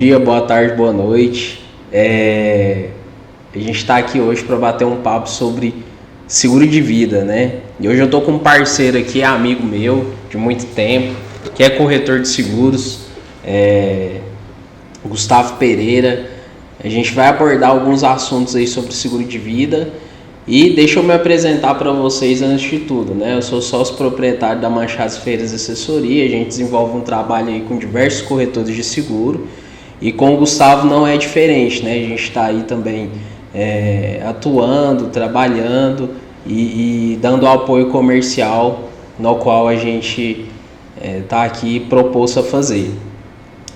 Dia, boa tarde, boa noite. A gente está aqui hoje para bater um papo sobre seguro de vida, né? E hoje eu tô com um parceiro aqui, amigo meu de muito tempo, que é corretor de seguros, Gustavo Pereira. A gente vai abordar alguns assuntos aí sobre seguro de vida. E deixa eu me apresentar para vocês antes de tudo, né? Eu sou sócio proprietário da Machados Feiras Assessoria. A gente desenvolve um trabalho aí com diversos corretores de seguro. E com o Gustavo não é diferente, né? A gente está aí também atuando, trabalhando e dando apoio comercial no qual a gente está aqui proposto a fazer.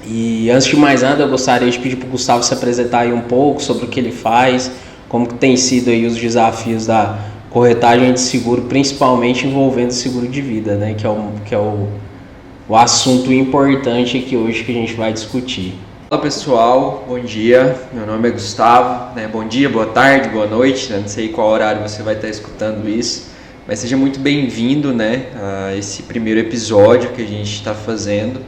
E antes de mais nada, eu gostaria de pedir para o Gustavo se apresentar aí um pouco sobre o que ele faz, como que tem sido aí os desafios da corretagem de seguro, principalmente envolvendo seguro de vida, né? Que é o assunto importante aqui hoje que a gente vai discutir. Fala pessoal, bom dia, meu nome é Gustavo, né? Bom dia, boa tarde, boa noite, né? Não sei qual horário você vai estar escutando isso, mas seja muito bem-vindo, né, a esse primeiro episódio que a gente está fazendo,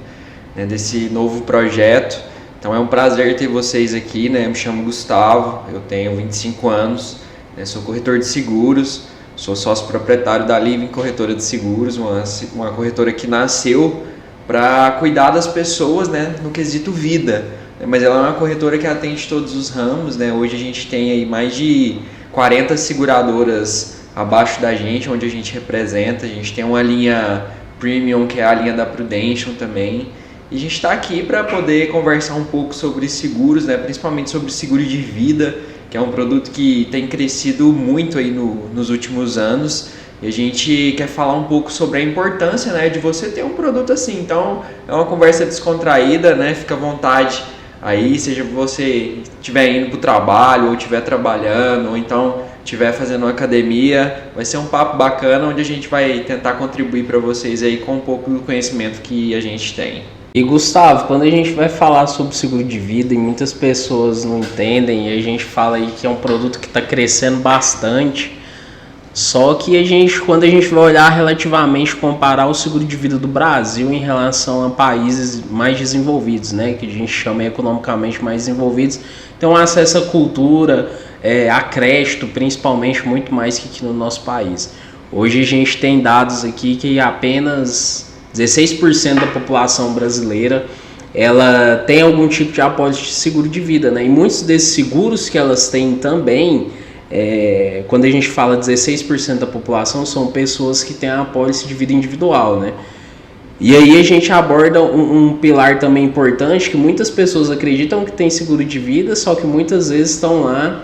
né, desse novo projeto. Então é um prazer ter vocês aqui, né? Eu me chamo Gustavo, eu tenho 25 anos, né? Sou corretor de seguros, sou sócio proprietário da Living Corretora de Seguros, uma corretora que nasceu para cuidar das pessoas, né, no quesito vida, mas ela é uma corretora que atende todos os ramos, né? Hoje a gente tem aí mais de 40 seguradoras abaixo da gente, onde a gente representa. A gente tem uma linha premium, que é a linha da Prudential também, e a gente está aqui para poder conversar um pouco sobre seguros, né, principalmente sobre seguro de vida, que é um produto que tem crescido muito aí nos últimos anos. E a gente quer falar um pouco sobre a importância, né, de você ter um produto assim. Então é uma conversa descontraída, né? Fica à vontade aí, seja você estiver indo para o trabalho, ou estiver trabalhando, ou então estiver fazendo uma academia. Vai ser um papo bacana onde a gente vai tentar contribuir para vocês aí com um pouco do conhecimento que a gente tem. E Gustavo, quando a gente vai falar sobre seguro de vida e muitas pessoas não entendem, e a gente fala aí que é um produto que está crescendo bastante. Só que quando a gente vai olhar relativamente, comparar o seguro de vida do Brasil em relação a países mais desenvolvidos, né, que a gente chama economicamente mais desenvolvidos, tem um acesso à cultura, a crédito, principalmente, muito mais que aqui no nosso país. Hoje a gente tem dados aqui que apenas 16% da população brasileira ela tem algum tipo de apólice de seguro de vida, né? E muitos desses seguros que elas têm também, quando a gente fala 16% da população, são pessoas que têm a apólice de vida individual, né? E aí a gente aborda um pilar também importante, que muitas pessoas acreditam que tem seguro de vida, só que muitas vezes estão lá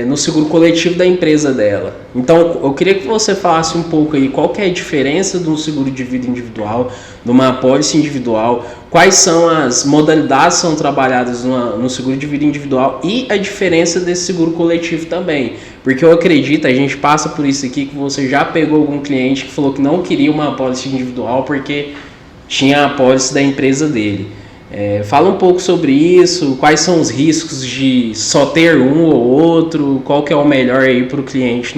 no seguro coletivo da empresa dela. Então eu queria que você falasse um pouco aí qual que é a diferença de um seguro de vida individual, de uma apólice individual, quais são as modalidades que são trabalhadas no seguro de vida individual e a diferença desse seguro coletivo também. Porque eu acredito, a gente passa por isso aqui, que você já pegou algum cliente que falou que não queria uma apólice individual porque tinha a apólice da empresa dele. Fala um pouco sobre isso, quais são os riscos de só ter um ou outro, qual que é o melhor aí para o cliente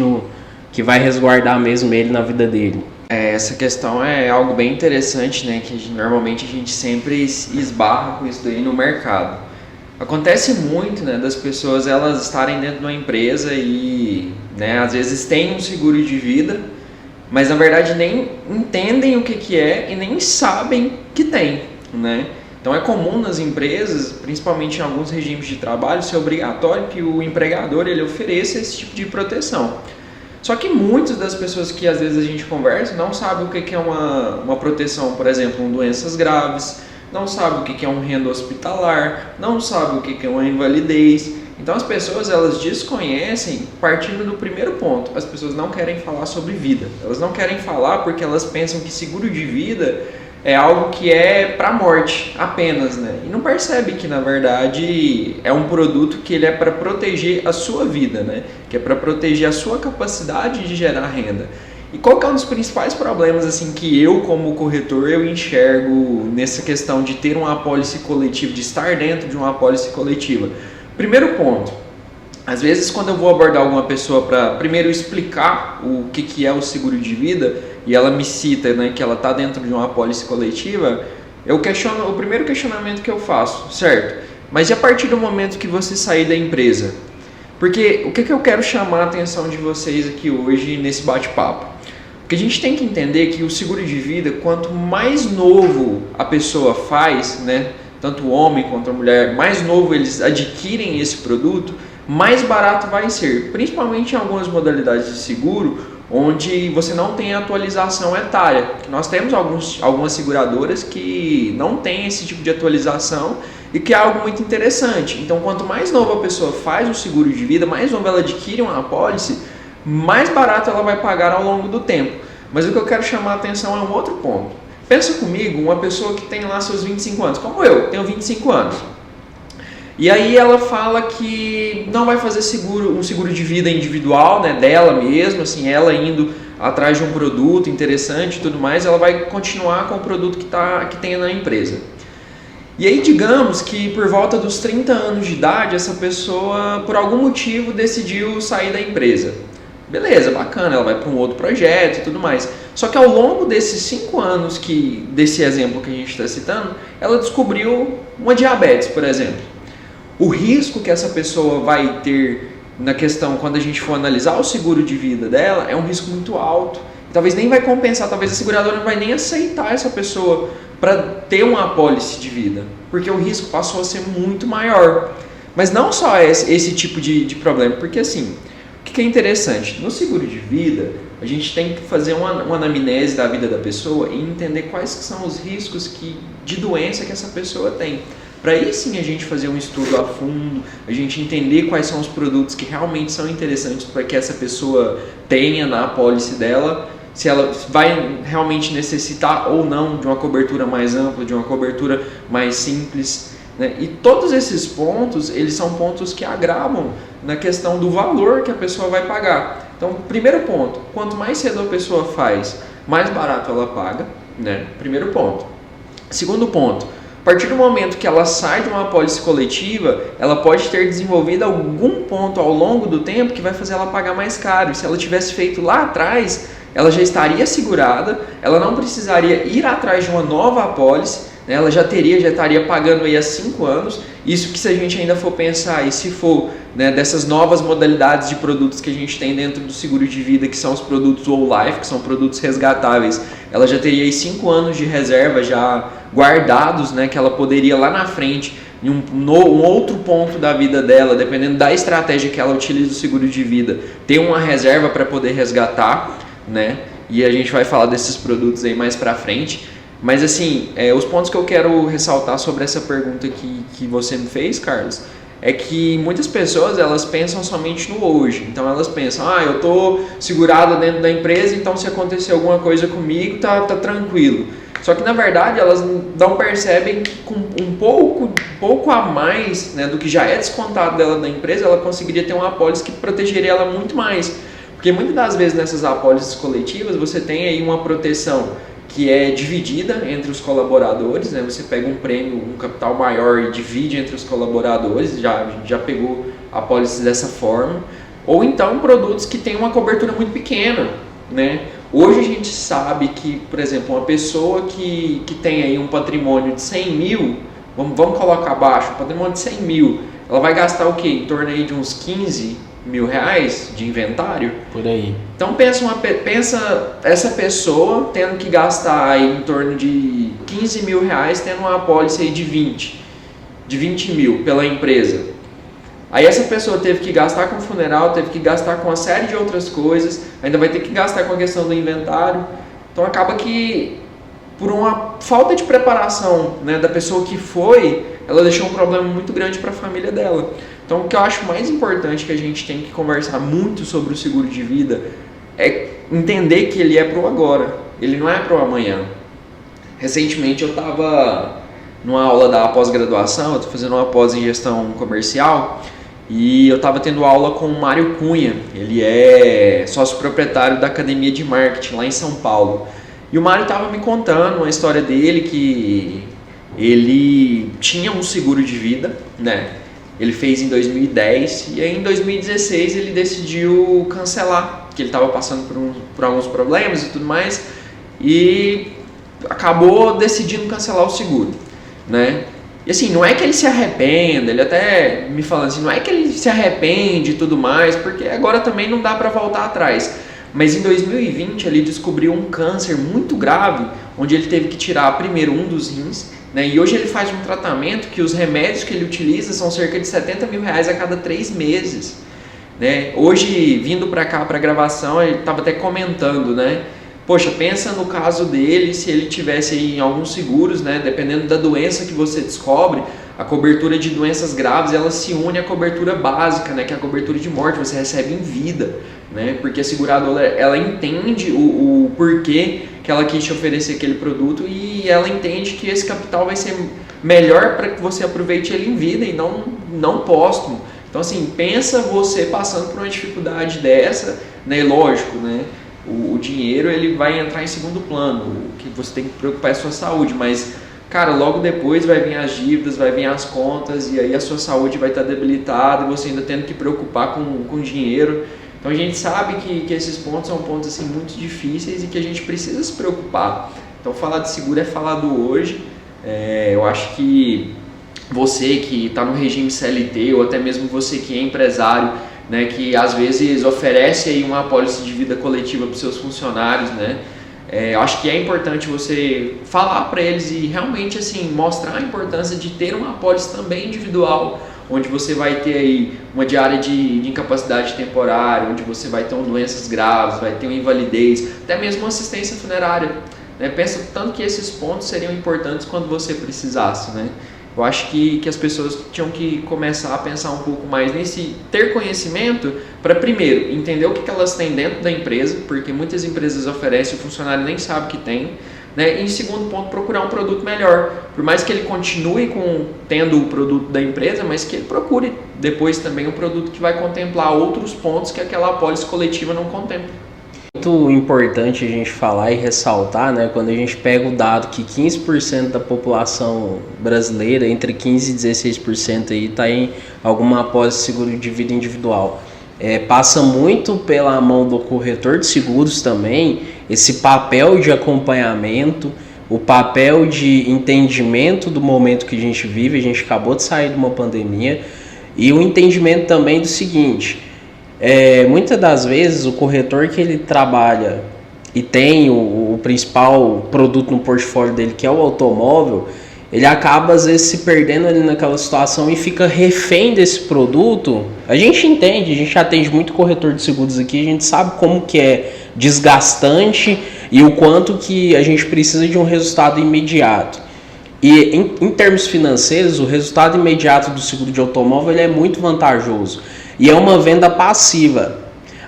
que vai resguardar mesmo ele na vida dele. Essa questão é algo bem interessante, né, que normalmente a gente sempre esbarra com isso daí no mercado. Acontece muito, né, das pessoas elas estarem dentro de uma empresa e, né, às vezes tem um seguro de vida, mas na verdade nem entendem o que é e nem sabem que tem, né? Então é comum nas empresas, principalmente em alguns regimes de trabalho, ser obrigatório que o empregador ele ofereça esse tipo de proteção. Só que muitas das pessoas que às vezes a gente conversa não sabem o que é uma proteção, por exemplo, em doenças graves, não sabem o que é um renda hospitalar, não sabem o que é uma invalidez. Então as pessoas elas desconhecem partindo do primeiro ponto. As pessoas não querem falar sobre vida. Elas não querem falar porque elas pensam que seguro de vida é algo que é para a morte apenas, né? E não percebe que na verdade é um produto que ele é para proteger a sua vida, né? Que é para proteger a sua capacidade de gerar renda. E qual que é um dos principais problemas assim que eu como corretor eu enxergo nessa questão de ter uma apólice coletiva, de estar dentro de uma apólice coletiva? Primeiro ponto, às vezes quando eu vou abordar alguma pessoa para primeiro explicar o que é o seguro de vida e ela me cita, né, que ela está dentro de uma apólice coletiva, o primeiro questionamento que eu faço, certo? Mas e a partir do momento que você sair da empresa? Porque o que eu quero chamar a atenção de vocês aqui hoje nesse bate-papo? Porque a gente tem que entender que o seguro de vida, quanto mais novo a pessoa faz, né, tanto o homem quanto a mulher, mais novo eles adquirem esse produto, mais barato vai ser. Principalmente em algumas modalidades de seguro, onde você não tem atualização etária. Nós temos algumas seguradoras que não têm esse tipo de atualização e que é algo muito interessante. Então, quanto mais nova a pessoa faz o seguro de vida, mais nova ela adquire uma apólice, mais barato ela vai pagar ao longo do tempo. Mas o que eu quero chamar a atenção é um outro ponto. Pensa comigo, uma pessoa que tem lá seus 25 anos, como eu, tenho 25 anos. E aí ela fala que não vai fazer um seguro de vida individual, né, dela mesma, assim, ela indo atrás de um produto interessante e tudo mais, ela vai continuar com o produto que tem na empresa. E aí digamos que por volta dos 30 anos de idade, essa pessoa por algum motivo decidiu sair da empresa. Beleza, bacana, ela vai para um outro projeto e tudo mais. Só que ao longo desses 5 anos desse exemplo que a gente está citando, ela descobriu uma diabetes, por exemplo. O risco que essa pessoa vai ter na questão, quando a gente for analisar o seguro de vida dela, é um risco muito alto. Talvez nem vai compensar, talvez a seguradora não vai nem aceitar essa pessoa para ter uma apólice de vida, porque o risco passou a ser muito maior. Mas não só esse tipo de problema, porque assim, o que é interessante? No seguro de vida, a gente tem que fazer uma anamnese da vida da pessoa e entender quais são os riscos de doença que essa pessoa tem. Para aí sim a gente fazer um estudo a fundo, a gente entender quais são os produtos que realmente são interessantes para que essa pessoa tenha na apólice dela, se ela vai realmente necessitar ou não de uma cobertura mais ampla, de uma cobertura mais simples, né? E todos esses pontos, eles são pontos que agravam na questão do valor que a pessoa vai pagar. Então, primeiro ponto, quanto mais cedo a pessoa faz, mais barato ela paga, né? Primeiro ponto. Segundo ponto, a partir do momento que ela sai de uma apólice coletiva, ela pode ter desenvolvido algum ponto ao longo do tempo que vai fazer ela pagar mais caro. E se ela tivesse feito lá atrás, ela já estaria segurada, ela não precisaria ir atrás de uma nova apólice, né? Ela já estaria pagando aí há 5 anos. Isso que se a gente ainda for pensar, e se for, né, dessas novas modalidades de produtos que a gente tem dentro do seguro de vida, que são os produtos Whole Life, que são produtos resgatáveis, ela já teria aí 5 anos de reserva já guardados, né, que ela poderia lá na frente, em um outro ponto da vida dela, dependendo da estratégia que ela utiliza do seguro de vida, ter uma reserva para poder resgatar, né? E a gente vai falar desses produtos aí mais para frente. Mas assim, os pontos que eu quero ressaltar sobre essa pergunta que você me fez, Carlos, é que muitas pessoas elas pensam somente no hoje. Então elas pensam, eu estou segurada dentro da empresa, então se acontecer alguma coisa comigo, tá tranquilo. Só que na verdade elas não percebem que com um pouco a mais, né, do que já é descontado dela da empresa, ela conseguiria ter uma apólice que protegeria ela muito mais. Porque muitas das vezes nessas apólices coletivas você tem aí uma proteção que é dividida entre os colaboradores, né? Você pega um prêmio, um capital maior e divide entre os colaboradores, já pegou apólices dessa forma. Ou então produtos que têm uma cobertura muito pequena, né? Hoje a gente sabe que, por exemplo, uma pessoa que tem aí um patrimônio de 100 mil, vamos colocar abaixo, um patrimônio de 100 mil, ela vai gastar o quê? Em torno aí de uns 15 mil reais de inventário? Por aí. Então pensa essa pessoa tendo que gastar aí em torno de 15 mil reais, tendo uma apólice aí de 20 mil pela empresa. Aí essa pessoa teve que gastar com funeral, teve que gastar com uma série de outras coisas, ainda vai ter que gastar com a questão do inventário. Então acaba que, por uma falta de preparação, né, da pessoa que foi, ela deixou um problema muito grande para a família dela. Então o que eu acho mais importante que a gente tem que conversar muito sobre o seguro de vida é entender que ele é pro agora, ele não é pro amanhã. Recentemente eu estava numa aula da pós-graduação, eu estou fazendo uma pós em gestão comercial, e eu estava tendo aula com o Mário Cunha, ele é sócio proprietário da Academia de Marketing lá em São Paulo. E o Mário estava me contando uma história dele, que ele tinha um seguro de vida, né? Ele fez em 2010 e aí em 2016 ele decidiu cancelar, porque ele estava passando por alguns problemas e tudo mais, e acabou decidindo cancelar o seguro, né? E assim, não é que ele se arrependa, ele até me fala assim, não é que ele se arrepende e tudo mais, porque agora também não dá para voltar atrás. Mas em 2020 ele descobriu um câncer muito grave, onde ele teve que tirar primeiro um dos rins, né? E hoje ele faz um tratamento que os remédios que ele utiliza são cerca de R$70 mil a cada 3 meses. Né? Hoje, vindo para cá para a gravação, ele estava até comentando, né? Poxa, pensa no caso dele, se ele tivesse aí em alguns seguros, né? Dependendo da doença que você descobre, a cobertura de doenças graves, ela se une à cobertura básica, né? Que é a cobertura de morte, você recebe em vida, né? Porque a seguradora, ela entende o porquê que ela quis te oferecer aquele produto e ela entende que esse capital vai ser melhor para que você aproveite ele em vida e não póstumo. Então assim, pensa você passando por uma dificuldade dessa, né? Lógico, né? O dinheiro ele vai entrar em segundo plano, o que você tem que preocupar é a sua saúde, mas cara, logo depois vai vir as dívidas, vai vir as contas e aí a sua saúde vai estar debilitada e você ainda tendo que preocupar com dinheiro. Então a gente sabe que esses pontos são pontos assim, muito difíceis e que a gente precisa se preocupar. Então falar de seguro é falar do hoje. Eu acho que você que está no regime CLT ou até mesmo você que é empresário, né, que às vezes oferece aí uma apólice de vida coletiva para os seus funcionários, né? Eu acho que é importante você falar para eles e realmente assim mostrar a importância de ter uma apólice também individual, onde você vai ter aí uma diária de incapacidade temporária, onde você vai ter doenças graves, vai ter uma invalidez, até mesmo uma assistência funerária. Né? Pensa tanto que esses pontos seriam importantes quando você precisasse, né? Eu acho que as pessoas tinham que começar a pensar um pouco mais nesse ter conhecimento para, primeiro, entender o que elas têm dentro da empresa, porque muitas empresas oferecem e o funcionário nem sabe que tem, né? E em segundo ponto, procurar um produto melhor. Por mais que ele continue tendo o produto da empresa, mas que ele procure depois também um produto que vai contemplar outros pontos que aquela apólice coletiva não contempla. Muito importante a gente falar e ressaltar, né, quando a gente pega o dado que 15% da população brasileira, entre 15% e 16% aí está em alguma apólice de seguro de vida individual. Passa muito pela mão do corretor de seguros também, esse papel de acompanhamento, o papel de entendimento do momento que a gente vive. A gente acabou de sair de uma pandemia e o entendimento também do seguinte: muitas das vezes o corretor que ele trabalha e tem o principal produto no portfólio dele, que é o automóvel, ele acaba às vezes se perdendo ali naquela situação e fica refém desse produto. A gente entende, a gente atende muito corretor de seguros aqui, a gente sabe como que é desgastante e o quanto que a gente precisa de um resultado imediato. E em termos financeiros, o resultado imediato do seguro de automóvel ele é muito vantajoso. E é uma venda passiva.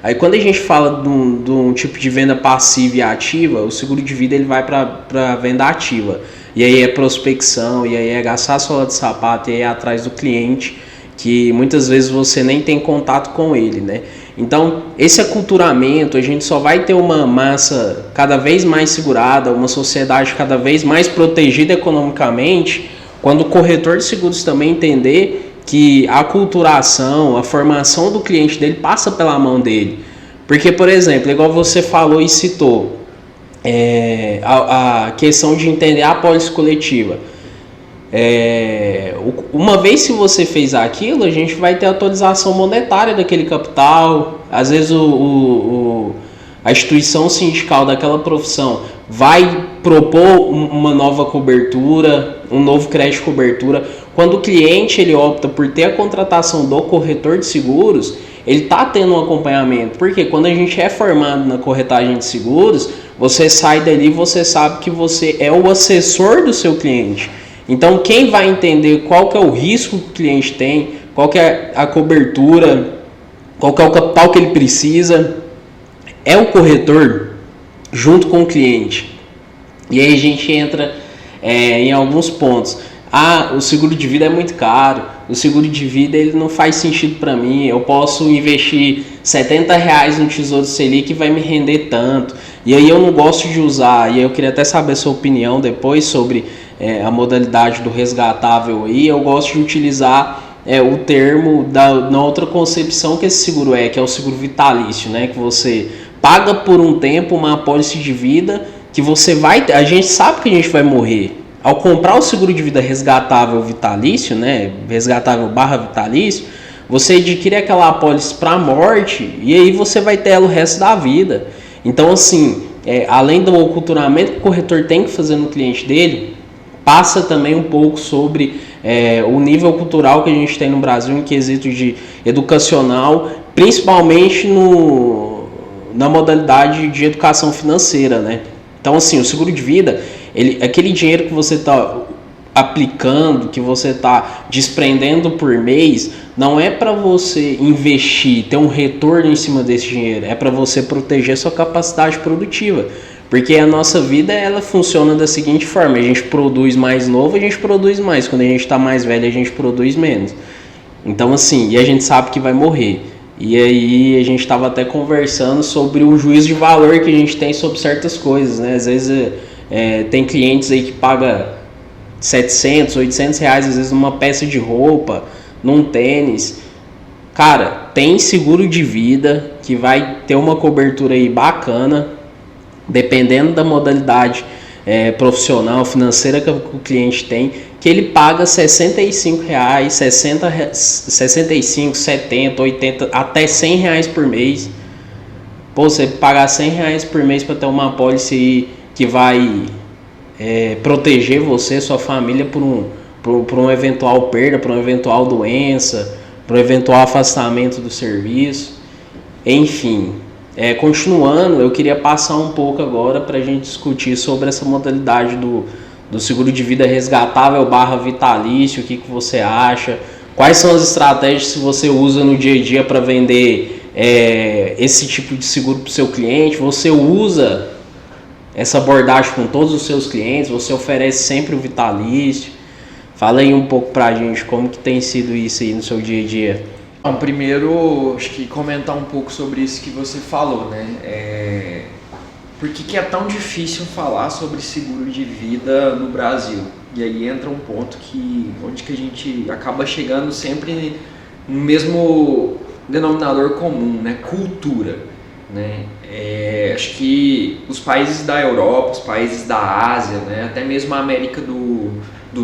Aí quando a gente fala de um tipo de venda passiva e ativa, o seguro de vida ele vai para venda ativa. E aí é prospecção, e aí é gastar a sola de sapato, e aí é atrás do cliente, que muitas vezes você nem tem contato com ele, né? Então, esse aculturamento, a gente só vai ter uma massa cada vez mais segurada, uma sociedade cada vez mais protegida economicamente, quando o corretor de seguros também entender que a aculturação, a formação do cliente dele passa pela mão dele. Porque, por exemplo, igual você falou e citou, a questão de entender a apólice coletiva. Uma vez que você fez aquilo, a gente vai ter atualização monetária daquele capital. Às vezes a instituição sindical daquela profissão vai propor uma nova cobertura, um novo crédito de cobertura. Quando o cliente ele opta por ter a contratação do corretor de seguros, ele está tendo um acompanhamento. Porque quando a gente é formado na corretagem de seguros, você sai dali e você sabe que você é o assessor do seu cliente. Então quem vai entender qual que é o risco que o cliente tem, qual que é a cobertura, qual que é o capital que ele precisa, é o corretor junto com o cliente. E aí a gente entra em alguns pontos. O seguro de vida é muito caro, o seguro de vida ele não faz sentido para mim, eu posso investir R$70 no Tesouro Selic que vai me render tanto, e aí eu não gosto de usar. E aí eu queria até saber a sua opinião depois sobre a modalidade do resgatável aí. Eu gosto de utilizar o termo na outra concepção que esse seguro que é o seguro vitalício, né? Que você paga por um tempo uma apólice de vida que a gente sabe que a gente vai morrer. Ao comprar o seguro de vida resgatável vitalício, né, resgatável barra vitalício, você adquire aquela apólice para a morte e aí você vai ter ela o resto da vida. Então, assim, além do aculturamento que o corretor tem que fazer no cliente dele, passa também um pouco sobre o nível cultural que a gente tem no Brasil em quesito de educacional, principalmente na modalidade de educação financeira, né? Então, assim, o seguro de vida, aquele dinheiro que você está aplicando, que você está desprendendo por mês, não é para você investir, ter um retorno em cima desse dinheiro, é para você proteger sua capacidade produtiva. Porque a nossa vida, ela funciona da seguinte forma: a gente produz mais novo, a gente produz mais. Quando a gente está mais velho, a gente produz menos. Então, assim, e a gente sabe que vai morrer. E aí a gente estava até conversando sobre o juízo de valor que a gente tem sobre certas coisas, né? Às vezes tem clientes aí que pagam 700, 800 reais, às vezes numa peça de roupa, num tênis. Cara, tem seguro de vida que vai ter uma cobertura aí bacana, dependendo da modalidade profissional, financeira que o cliente tem, que ele paga R$65, 65, 70, 80, até R$100 por mês. Pô, você pagar R$100 por mês para ter uma apólice que vai proteger você, sua família, por um eventual perda, por uma eventual doença, por um eventual afastamento do serviço. Enfim, continuando, eu queria passar um pouco agora para a gente discutir sobre essa modalidade do seguro de vida resgatável barra vitalício. O que você acha? Quais são as estratégias que você usa no dia a dia para vender esse tipo de seguro para o seu cliente? Você usa essa abordagem com todos os seus clientes? Você oferece sempre o vitalício? Fala aí um pouco para a gente como que tem sido isso aí no seu dia a dia. Bom, primeiro, acho que comentar um pouco sobre isso que você falou, né? Por que é tão difícil falar sobre seguro de vida no Brasil? E aí entra um ponto onde que a gente acaba chegando sempre no mesmo denominador comum, né? Cultura, né? Acho que os países da Europa, os países da Ásia, né? Até mesmo a América do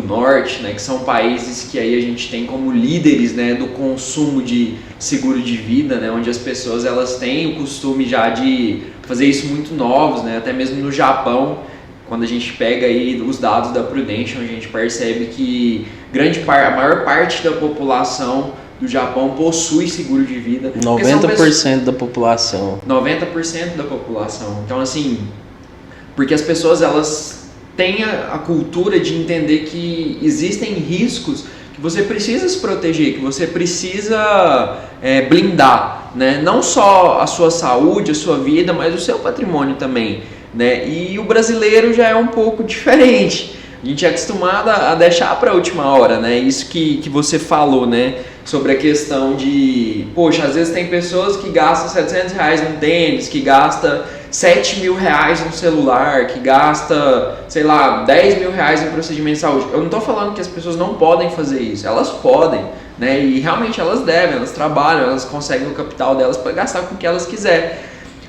Norte, né, que são países que aí a gente tem como líderes, né, do consumo de seguro de vida, né, onde as pessoas elas têm o costume já de fazer isso muito novos, né, até mesmo no Japão, quando a gente pega aí os dados da Prudential, a gente percebe que a maior parte da população do Japão possui seguro de vida. 90% da população. 90% da população. Então, assim, porque as pessoas elas tem a cultura de entender que existem riscos que você precisa se proteger, que você precisa blindar, né? Não só a sua saúde, a sua vida, mas o seu patrimônio também, né? E o brasileiro já é um pouco diferente. A gente é acostumado a deixar para a última hora, né? Isso que você falou, né? Sobre a questão de... Poxa, às vezes tem pessoas que gastam R$700 num tênis, que gasta R$7.000 num celular, que gasta, sei lá, R$10.000 em procedimento de saúde. Eu não estou falando que as pessoas não podem fazer isso. Elas podem, né? E realmente elas devem, elas trabalham, elas conseguem o capital delas para gastar com o que elas quiserem.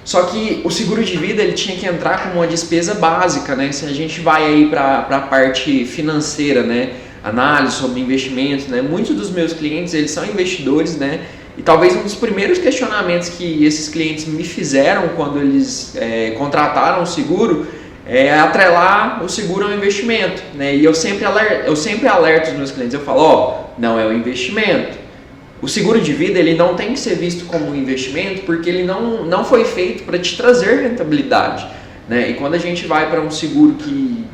Só que o seguro de vida ele tinha que entrar como uma despesa básica, né? Se a gente vai aí para a parte financeira, né? Análise sobre investimentos, né? Muitos dos meus clientes eles são investidores, né? E talvez um dos primeiros questionamentos que esses clientes me fizeram quando eles contrataram o seguro é atrelar o seguro ao investimento, né? E eu sempre alerto os meus clientes, eu falo, não é um investimento. O seguro de vida ele não tem que ser visto como um investimento porque ele não foi feito para te trazer rentabilidade, né? E quando a gente vai para um seguro que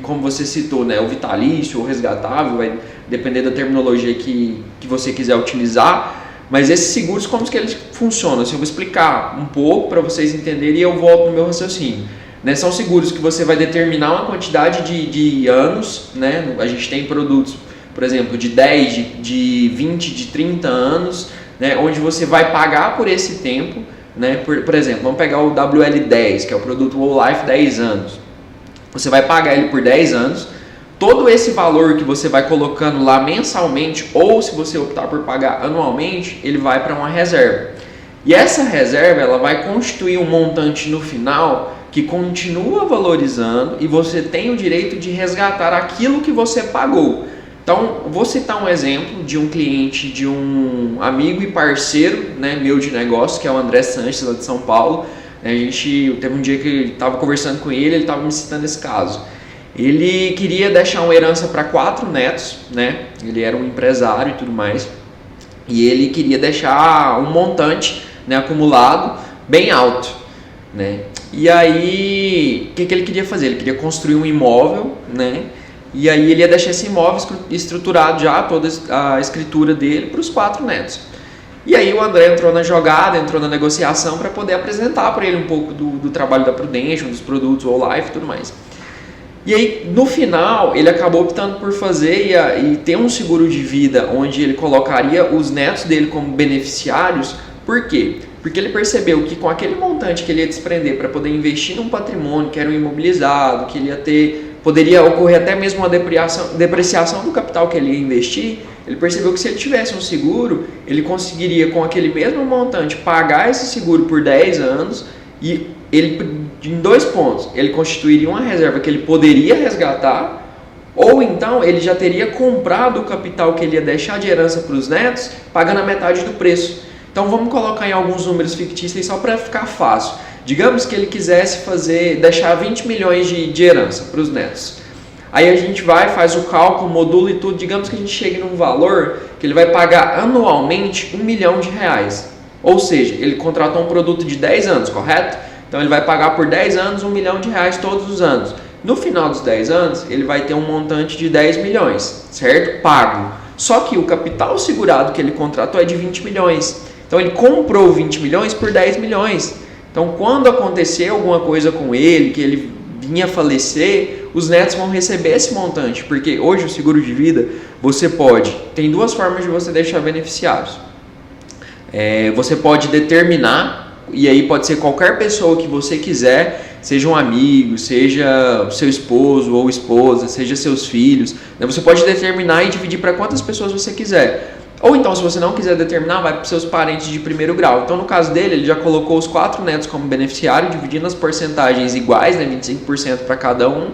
como você citou, né, o vitalício ou resgatável, vai depender da terminologia que você quiser utilizar, mas esses seguros como que eles funcionam? Assim, eu vou explicar um pouco para vocês entenderem e eu volto no meu raciocínio. Né, são seguros que você vai determinar uma quantidade de anos, né? A gente tem produtos, por exemplo, de 10, de 20, de 30 anos, né? Onde você vai pagar por esse tempo, né? Por exemplo, vamos pegar o WL10, que é o produto Whole Life 10 anos. Você vai pagar ele por 10 anos, todo esse valor que você vai colocando lá mensalmente, ou se você optar por pagar anualmente, ele vai para uma reserva. E essa reserva ela vai constituir um montante no final que continua valorizando e você tem o direito de resgatar aquilo que você pagou. Então, vou citar um exemplo de um cliente, de um amigo e parceiro, né, meu de negócio, que é o André Sanches, lá de São Paulo. A gente teve um dia que eu estava conversando com ele estava me citando esse caso. Ele queria deixar uma herança para 4 netos, né? Ele era um empresário e tudo mais, e ele queria deixar um montante, né, acumulado bem alto, né? E aí, o que ele queria fazer? Ele queria construir um imóvel, né? E aí ele ia deixar esse imóvel estruturado já, toda a escritura dele, para os 4 netos. E aí o André entrou na jogada, entrou na negociação para poder apresentar para ele um pouco do trabalho da Prudential, dos produtos Whole Life e tudo mais. E aí, no final, ele acabou optando por fazer e ter um seguro de vida onde ele colocaria os netos dele como beneficiários. Por quê? Porque ele percebeu que com aquele montante que ele ia desprender para poder investir num patrimônio que era um imobilizado, que ele ia ter, poderia ocorrer até mesmo uma depreciação do capital que ele ia investir, ele percebeu que se ele tivesse um seguro, ele conseguiria com aquele mesmo montante pagar esse seguro por 10 anos e ele, em 2 pontos, ele constituiria uma reserva que ele poderia resgatar, ou então ele já teria comprado o capital que ele ia deixar de herança para os netos, pagando a metade do preço. Então vamos colocar em alguns números fictícios só para ficar fácil. Digamos que ele quisesse deixar 20 milhões de herança para os netos. Aí a gente faz o cálculo, modula e tudo, digamos que a gente chegue num valor que ele vai pagar anualmente R$1 milhão. Ou seja, ele contratou um produto de 10 anos, correto? Então ele vai pagar por 10 anos R$1 milhão todos os anos. No final dos 10 anos, ele vai ter um montante de 10 milhões, certo? Pago. Só que o capital segurado que ele contratou é de 20 milhões. Então ele comprou 20 milhões por 10 milhões. Então quando acontecer alguma coisa com ele, que ele vinha a falecer, os netos vão receber esse montante. Porque hoje o seguro de vida, tem 2 formas de você deixar beneficiários. Você pode determinar, e aí pode ser qualquer pessoa que você quiser, seja um amigo, seja seu esposo ou esposa, seja seus filhos, né? Você pode determinar e dividir para quantas pessoas você quiser. Ou então, se você não quiser determinar, vai para os seus parentes de primeiro grau. Então, no caso dele, ele já colocou os 4 netos como beneficiário, dividindo as porcentagens iguais, né, 25% para cada um.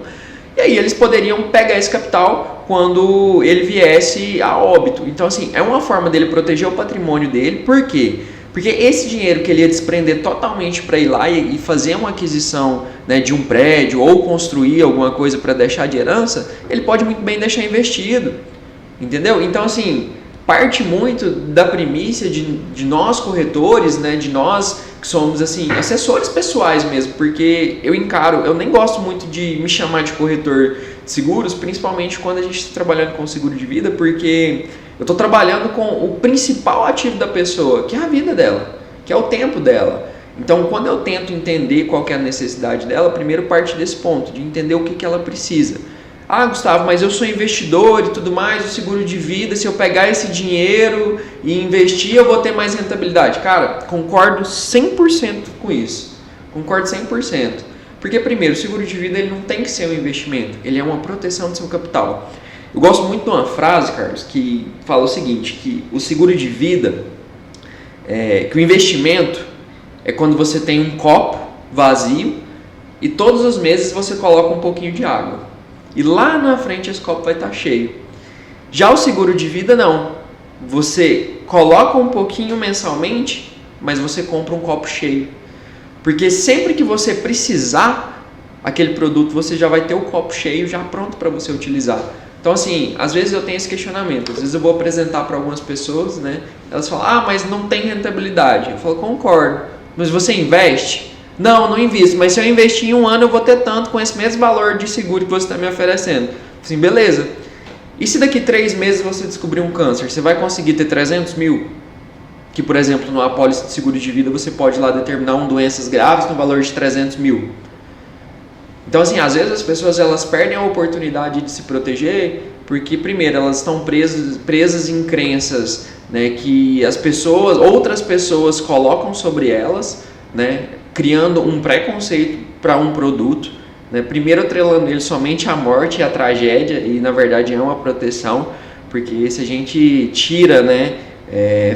E aí eles poderiam pegar esse capital quando ele viesse a óbito. Então, assim, é uma forma dele proteger o patrimônio dele. Por quê? Porque esse dinheiro que ele ia desprender totalmente para ir lá e fazer uma aquisição, né, de um prédio ou construir alguma coisa para deixar de herança, ele pode muito bem deixar investido. Entendeu? Então, assim, parte muito da primícia de nós corretores, né, de nós que somos assim, assessores pessoais mesmo, porque eu nem gosto muito de me chamar de corretor de seguros, principalmente quando a gente está trabalhando com seguro de vida, porque eu estou trabalhando com o principal ativo da pessoa, que é a vida dela, que é o tempo dela. Então, quando eu tento entender qual que é a necessidade dela, primeiro parte desse ponto, de entender o que ela precisa. Ah, Gustavo, mas eu sou investidor e tudo mais, o seguro de vida, se eu pegar esse dinheiro e investir, eu vou ter mais rentabilidade. Cara, concordo 100% com isso. Concordo 100%. Porque, primeiro, o seguro de vida ele não tem que ser um investimento, ele é uma proteção do seu capital. Eu gosto muito de uma frase, Carlos, que fala o seguinte, que o seguro de vida, que o investimento é quando você tem um copo vazio e todos os meses você coloca um pouquinho de água. E lá na frente esse copo vai estar cheio. Já o seguro de vida não. Você coloca um pouquinho mensalmente, mas você compra um copo cheio. Porque sempre que você precisar aquele produto, você já vai ter o copo cheio já pronto para você utilizar. Então, assim, às vezes eu tenho esse questionamento. Às vezes eu vou apresentar para algumas pessoas, né? Elas falam, mas não tem rentabilidade. Eu falo, concordo. Mas você investe? Não invisto, mas se eu investir em 1 ano eu vou ter tanto com esse mesmo valor de seguro que você está me oferecendo. Assim, beleza. E se daqui 3 meses você descobrir um câncer, você vai conseguir ter 300 mil? Que, por exemplo, numa apólice de seguro de vida você pode lá determinar doenças graves no valor de 300 mil. Então, assim, às vezes as pessoas elas perdem a oportunidade de se proteger porque, primeiro, elas estão presas em crenças, né, que outras pessoas colocam sobre elas, né, criando um preconceito para um produto, né? Primeiro atrelando ele somente à morte e à tragédia, e na verdade é uma proteção, porque se a gente tira, né,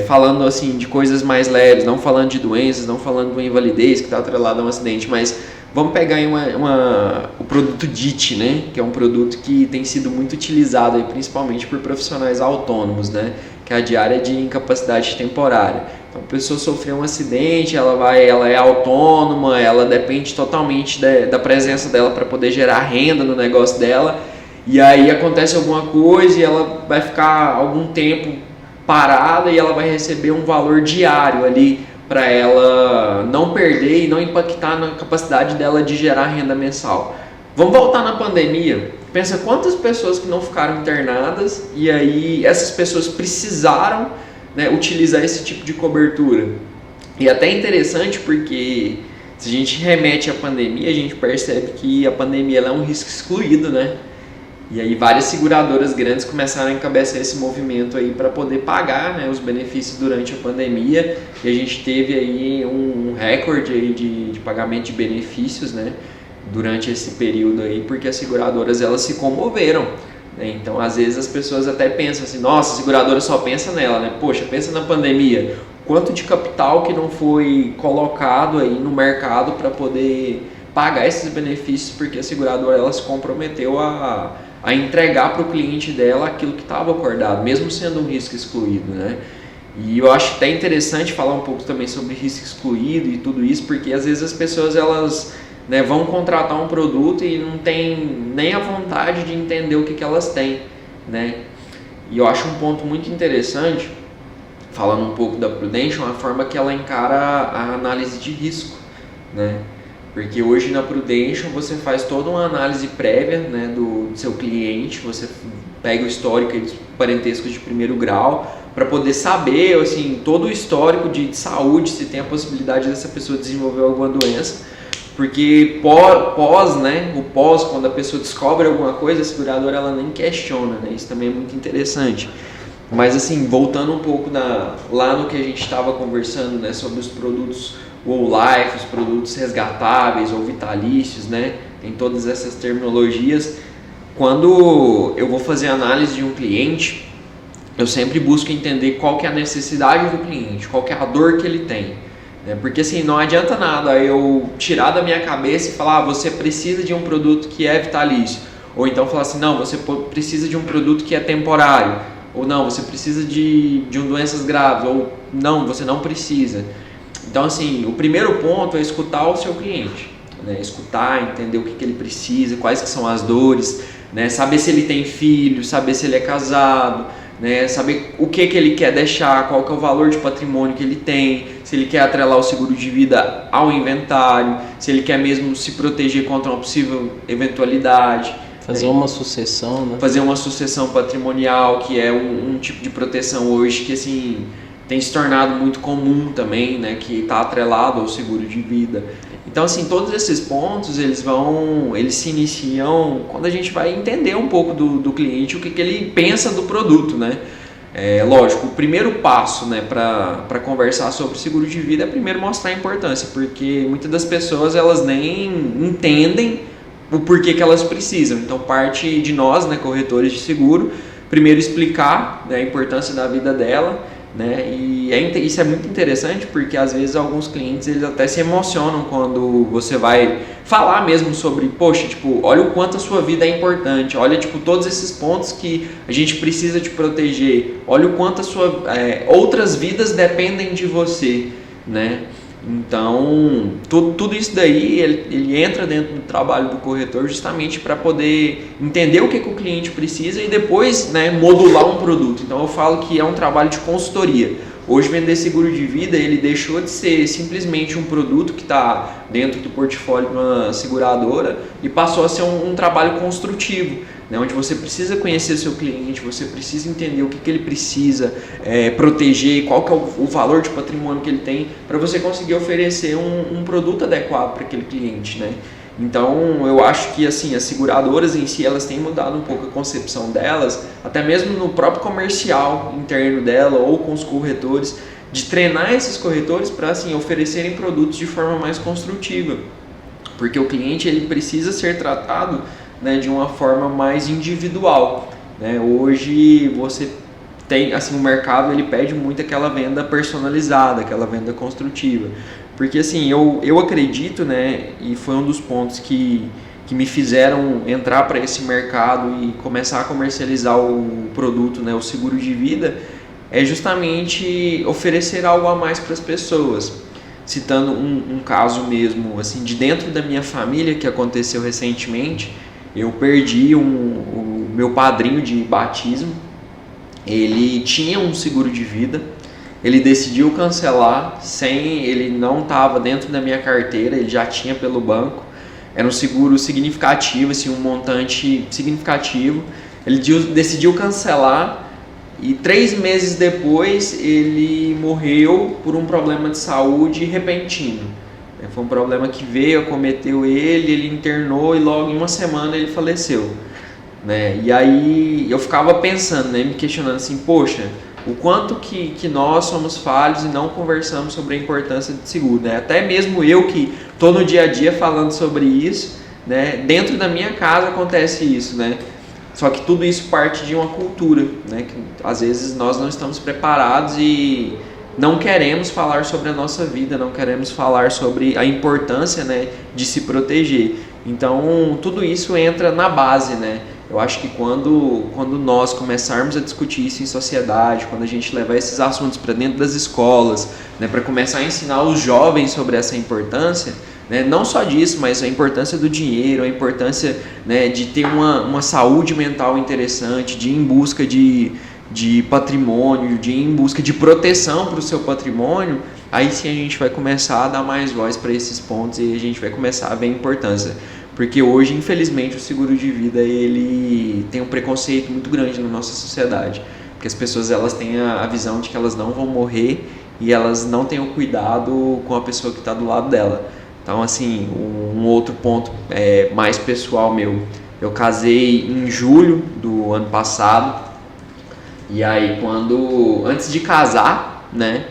falando assim de coisas mais leves, não falando de doenças, não falando de uma invalidez que está atrelada a um acidente, mas Vamos pegar aí o produto DIT, né? Que é um produto que tem sido muito utilizado aí, principalmente por profissionais autônomos, né? Que é a diária de incapacidade temporária. Então, a pessoa sofreu um acidente, ela é autônoma, ela depende totalmente da presença dela para poder gerar renda no negócio dela. E aí acontece alguma coisa e ela vai ficar algum tempo parada e ela vai receber um valor diário ali para ela não perder e não impactar na capacidade dela de gerar renda mensal. Vamos voltar na pandemia. Pensa quantas pessoas que não ficaram internadas e aí essas pessoas precisaram, né, utilizar esse tipo de cobertura. E até interessante porque se a gente remete à pandemia, a gente percebe que a pandemia ela é um risco excluído, né? E aí várias seguradoras grandes começaram a encabeçar esse movimento aí para poder pagar, né, os benefícios durante a pandemia. E a gente teve aí um recorde aí de pagamento de benefícios, né, durante esse período aí, porque as seguradoras elas se comoveram. Né? Então às vezes as pessoas até pensam assim, nossa, a seguradora só pensa nela, né? Poxa, pensa na pandemia, quanto de capital que não foi colocado aí no mercado para poder pagar esses benefícios, porque a seguradora ela se comprometeu a entregar para o cliente dela aquilo que estava acordado, mesmo sendo um risco excluído, né? E eu acho até interessante falar um pouco também sobre risco excluído e tudo isso, porque às vezes as pessoas elas, né, vão contratar um produto e não tem nem a vontade de entender o que elas têm, né? E eu acho um ponto muito interessante, falando um pouco da Prudential, a forma que ela encara a análise de risco, né? Porque hoje na Prudential você faz toda uma análise prévia, né, do seu cliente, você pega o histórico dos parentescos de primeiro grau para poder saber assim, todo o histórico de saúde, se tem a possibilidade dessa pessoa desenvolver alguma doença. Porque né, o pós, quando a pessoa descobre alguma coisa, a seguradora ela nem questiona, né? Isso também é muito interessante. Mas assim, voltando um pouco lá no que a gente estava conversando, né, sobre os produtos whole life, os produtos resgatáveis ou vitalícios, né? Tem todas essas terminologias. Quando eu vou fazer análise de um cliente, eu sempre busco entender qual que é a necessidade do cliente, qual que é a dor que ele tem. Né? Porque assim, não adianta nada eu tirar da minha cabeça e falar, você precisa de um produto que é vitalício. Ou então falar assim, não, você precisa de um produto que é temporário. Ou não, você precisa de doenças graves. Ou não, você não precisa. Então, assim, o primeiro ponto é escutar o seu cliente, né? Escutar, entender o que ele precisa, quais que são as dores, né? Saber se ele tem filho, saber se ele é casado, né? Saber o que ele quer deixar, qual que é o valor de patrimônio que ele tem, se ele quer atrelar o seguro de vida ao inventário, se ele quer mesmo se proteger contra uma possível eventualidade. Fazer uma sucessão, né? Fazer uma sucessão patrimonial, que é um tipo de proteção hoje que, assim, tem se tornado muito comum também, né, que está atrelado ao seguro de vida. Então, assim, todos esses pontos, eles se iniciam quando a gente vai entender um pouco do cliente, o que ele pensa do produto, né. Lógico, o primeiro passo, né, para conversar sobre seguro de vida é primeiro mostrar a importância, porque muitas das pessoas, elas nem entendem o porquê que elas precisam. Então, parte de nós, né, corretores de seguro, primeiro explicar, né, a importância da vida dela, né? E isso é muito interessante porque às vezes alguns clientes eles até se emocionam quando você vai falar mesmo sobre, poxa, tipo, olha o quanto a sua vida é importante, olha, tipo, todos esses pontos que a gente precisa te proteger, olha o quanto outras vidas dependem de você, né? Então, tudo isso daí, ele entra dentro do trabalho do corretor justamente para poder entender o que o cliente precisa e depois, né, modular um produto. Então, eu falo que é um trabalho de consultoria. Hoje, vender seguro de vida, ele deixou de ser simplesmente um produto que está dentro do portfólio de uma seguradora e passou a ser um trabalho construtivo, né, onde você precisa conhecer seu cliente, você precisa entender o que ele precisa proteger, qual que é o valor de patrimônio que ele tem, para você conseguir oferecer um produto adequado para aquele cliente, né? Então, eu acho que assim, as seguradoras em si, elas têm mudado um pouco a concepção delas, até mesmo no próprio comercial interno dela ou com os corretores, de treinar esses corretores para assim, oferecerem produtos de forma mais construtiva, porque o cliente ele precisa ser tratado, né, de uma forma mais individual, né? Hoje você tem, assim, o mercado ele pede muito aquela venda personalizada, aquela venda construtiva, Porque assim, eu acredito, né, e foi um dos pontos que me fizeram entrar para esse mercado e começar a comercializar o produto, né, o seguro de vida, é justamente oferecer algo a mais para as pessoas. Citando um caso mesmo, assim, de dentro da minha família que aconteceu recentemente, eu perdi o meu padrinho de batismo. Ele tinha um seguro de vida, ele decidiu cancelar, ele não estava dentro da minha carteira, ele já tinha pelo banco. Era um seguro significativo, assim, um montante significativo. Ele decidiu cancelar e 3 meses depois ele morreu por um problema de saúde repentino. Foi um problema que veio, acometeu ele internou e logo em uma semana ele faleceu. Né? E aí eu ficava pensando, né, me questionando assim, poxa, o quanto que nós somos falhos e não conversamos sobre a importância de seguro, né? Até mesmo eu que estou no dia a dia falando sobre isso, né? Dentro da minha casa acontece isso, né? Só que tudo isso parte de uma cultura, né? Que às vezes nós não estamos preparados e não queremos falar sobre a nossa vida, não queremos falar sobre a importância, né, de se proteger. Então tudo isso entra na base, né? Eu acho que quando nós começarmos a discutir isso em sociedade, quando a gente levar esses assuntos para dentro das escolas, né, para começar a ensinar os jovens sobre essa importância, né, não só disso, mas a importância do dinheiro, a importância, né, de ter uma saúde mental interessante, de ir em busca de patrimônio, de ir em busca de proteção para o seu patrimônio, aí sim a gente vai começar a dar mais voz para esses pontos e a gente vai começar a ver a importância. Porque hoje, infelizmente, o seguro de vida ele tem um preconceito muito grande na nossa sociedade. Porque as pessoas elas têm a visão de que elas não vão morrer e elas não têm o cuidado com a pessoa que está do lado dela. Então, assim, um outro ponto mais pessoal meu. Eu casei em julho do ano passado. E aí, antes de casar, né,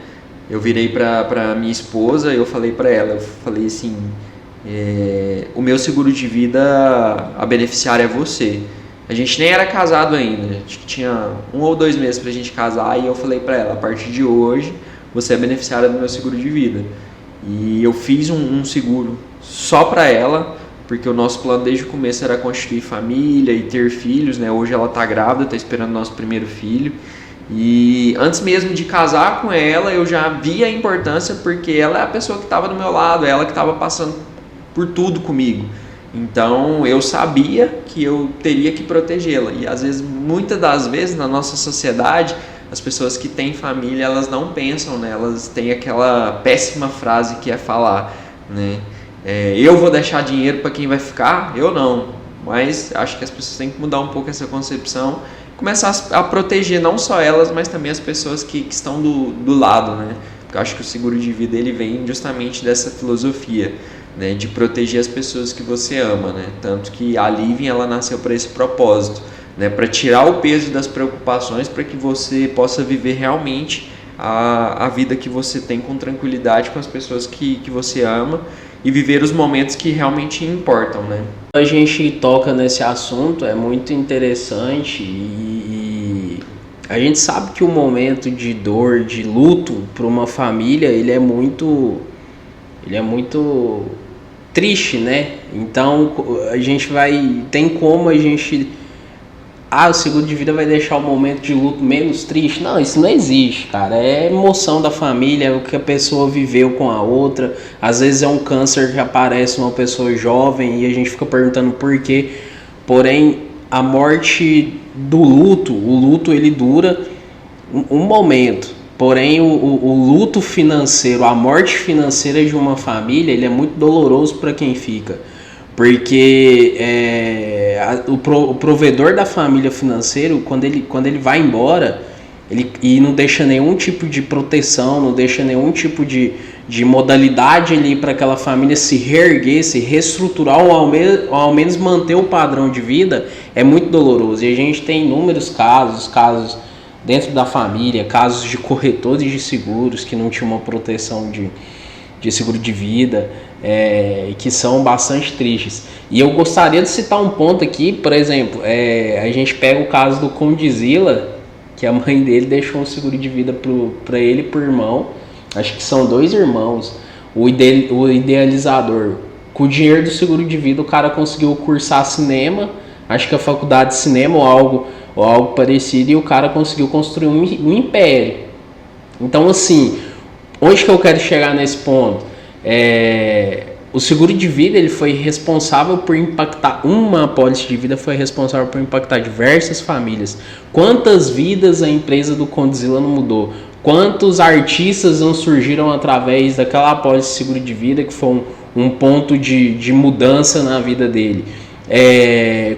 eu virei para minha esposa e eu falei para ela, eu falei assim... o meu seguro de vida, a beneficiária é você. A gente nem era casado ainda, acho que tinha 1 ou 2 meses pra gente casar. E eu falei pra ela, a partir de hoje você é beneficiária do meu seguro de vida. E eu fiz um seguro só pra ela, porque o nosso plano desde o começo era constituir família e ter filhos, né? Hoje ela tá grávida, tá esperando nosso primeiro filho. E antes mesmo de casar com ela, eu já vi a importância, porque ela é a pessoa que estava do meu lado, ela que estava passando por tudo comigo. Então eu sabia que eu teria que protegê-la. E às vezes, muitas das vezes na nossa sociedade, as pessoas que têm família, elas não pensam, né? Elas têm aquela péssima frase que é falar, né? Eu vou deixar dinheiro para quem vai ficar? Eu não. Mas acho que as pessoas têm que mudar um pouco essa concepção, começar a proteger não só elas, mas também as pessoas que estão do lado, né? Porque eu acho que o seguro de vida ele vem justamente dessa filosofia, né, de proteger as pessoas que você ama, né? Tanto que a Living ela nasceu para esse propósito, né, para tirar o peso das preocupações, para que você possa viver realmente a vida que você tem com tranquilidade com as pessoas que você ama e viver os momentos que realmente importam, né? A gente toca nesse assunto, é muito interessante e a gente sabe que o momento de dor, de luto para uma família, ele é muito triste, né? Então a gente tem como a gente... o seguro de vida vai deixar o momento de luto menos triste? Não, isso não existe, cara. É emoção da família, é o que a pessoa viveu com a outra. Às vezes é um câncer que aparece numa pessoa jovem e a gente fica perguntando por quê. Porém, a morte do luto, o luto ele dura um momento. Porém, o luto financeiro, a morte financeira de uma família, ele é muito doloroso para quem fica. Porque o provedor da família financeiro, quando ele vai embora, e não deixa nenhum tipo de proteção, não deixa nenhum tipo de modalidade ali para aquela família se reerguer, se reestruturar ou ao menos manter o padrão de vida, é muito doloroso. E a gente tem inúmeros casos dentro da família, casos de corretores de seguros que não tinham uma proteção de seguro de vida, que são bastante tristes. E eu gostaria de citar um ponto aqui, por exemplo, a gente pega o caso do Condzilla, que a mãe dele deixou um seguro de vida para ele e para o irmão, acho que são 2 irmãos. o idealizador. Com o dinheiro do seguro de vida, o cara conseguiu cursar cinema, acho que a faculdade de cinema ou algo parecido, e o cara conseguiu construir um império. Então, assim, onde que eu quero chegar nesse ponto? O seguro de vida ele foi responsável por impactar, uma apólice de vida foi responsável por impactar diversas famílias. Quantas vidas a empresa do Condzilla não mudou? Quantos artistas não surgiram através daquela apólice de seguro de vida que foi um ponto de mudança na vida dele?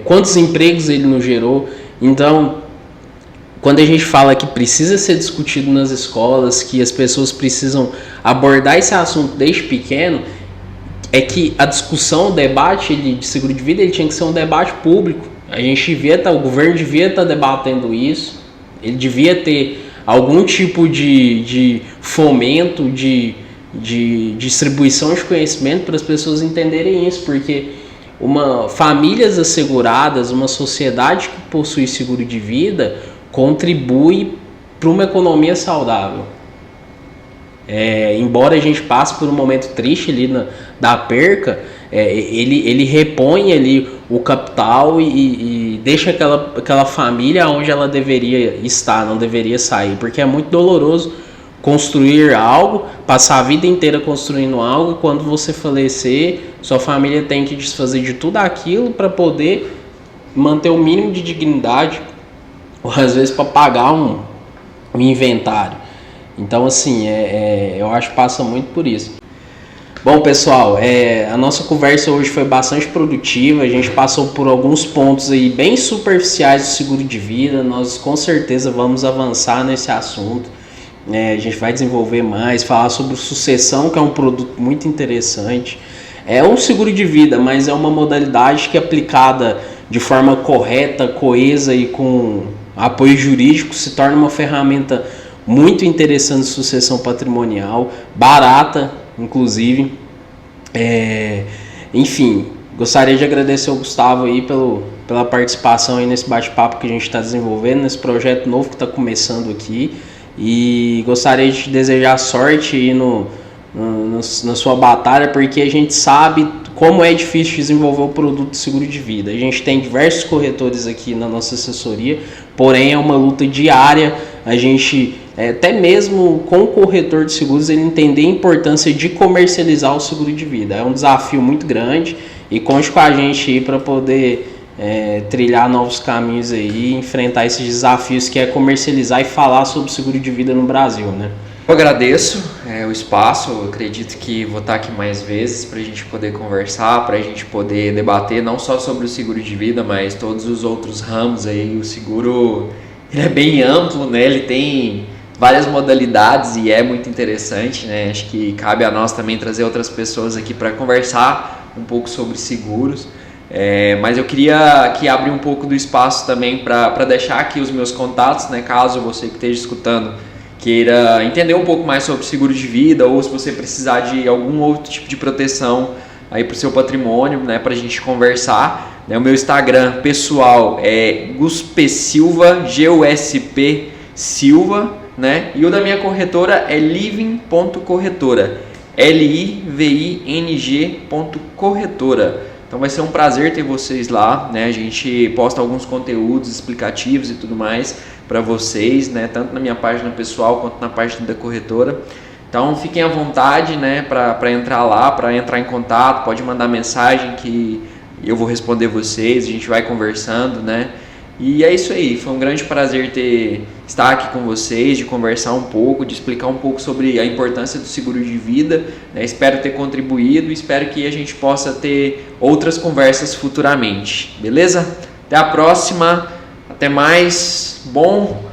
Quantos empregos ele não gerou? Então, quando a gente fala que precisa ser discutido nas escolas, que as pessoas precisam abordar esse assunto desde pequeno, é que a discussão, o debate de seguro de vida, ele tinha que ser um debate público. O governo devia estar debatendo isso, ele devia ter algum tipo de fomento, de distribuição de conhecimento para as pessoas entenderem isso, porque famílias asseguradas, uma sociedade que possui seguro de vida, contribui para uma economia saudável. Embora a gente passe por um momento triste ali da perca, ele repõe ali o capital e deixa aquela família onde ela deveria estar, não deveria sair, porque é muito doloroso construir algo, passar a vida inteira construindo algo, e quando você falecer, sua família tem que desfazer de tudo aquilo para poder manter o mínimo de dignidade, ou às vezes para pagar um inventário. Então, assim, eu acho que passa muito por isso. Bom, pessoal, a nossa conversa hoje foi bastante produtiva. A gente passou por alguns pontos aí bem superficiais do seguro de vida. Nós com certeza vamos avançar nesse assunto. A gente vai desenvolver mais, falar sobre sucessão, que é um produto muito interessante. É um seguro de vida, mas é uma modalidade que, aplicada de forma correta, coesa e com apoio jurídico, se torna uma ferramenta muito interessante de sucessão patrimonial, barata, inclusive. Enfim, gostaria de agradecer ao Gustavo aí pela participação aí nesse bate-papo que a gente está desenvolvendo, nesse projeto novo que está começando aqui, e gostaria de te desejar sorte aí na sua batalha, porque a gente sabe como é difícil desenvolver o produto de seguro de vida. A gente tem diversos corretores aqui na nossa assessoria, porém é uma luta diária. A gente, até mesmo com o corretor de seguros, ele entender a importância de comercializar o seguro de vida. É um desafio muito grande, e conte com a gente aí para poder trilhar novos caminhos aí, enfrentar esses desafios que é comercializar e falar sobre seguro de vida no Brasil, né? Eu agradeço o espaço, eu acredito que vou estar aqui mais vezes para a gente poder conversar, para a gente poder debater não só sobre o seguro de vida, mas todos os outros ramos aí. O seguro ele é bem amplo, né? Ele tem várias modalidades e é muito interessante, né? Acho que cabe a nós também trazer outras pessoas aqui para conversar um pouco sobre seguros. Mas eu queria aqui abrir um pouco do espaço também para deixar aqui os meus contatos, né? Caso você que esteja escutando queira entender um pouco mais sobre seguro de vida, ou se você precisar de algum outro tipo de proteção aí para o seu patrimônio, né, para a gente conversar. O meu Instagram pessoal é Guspsilva, G-U-S-P Silva, né? E o da minha corretora é living.corretora, living.corretora. Então vai ser um prazer ter vocês lá, né? A gente posta alguns conteúdos explicativos e tudo mais para vocês, né? Tanto na minha página pessoal quanto na página da corretora. Então fiquem à vontade, né? Para entrar lá, para entrar em contato, pode mandar mensagem que eu vou responder vocês, a gente vai conversando, né? E é isso aí, foi um grande prazer estar aqui com vocês, de conversar um pouco, de explicar um pouco sobre a importância do seguro de vida, né? Espero ter contribuído e espero que a gente possa ter outras conversas futuramente, beleza? Até a próxima, até mais, bom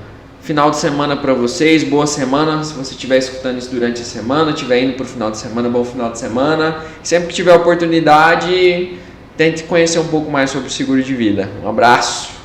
final de semana para vocês, boa semana, se você estiver escutando isso durante a semana, estiver indo para o final de semana, bom final de semana, sempre que tiver oportunidade, tente conhecer um pouco mais sobre o seguro de vida. Um abraço!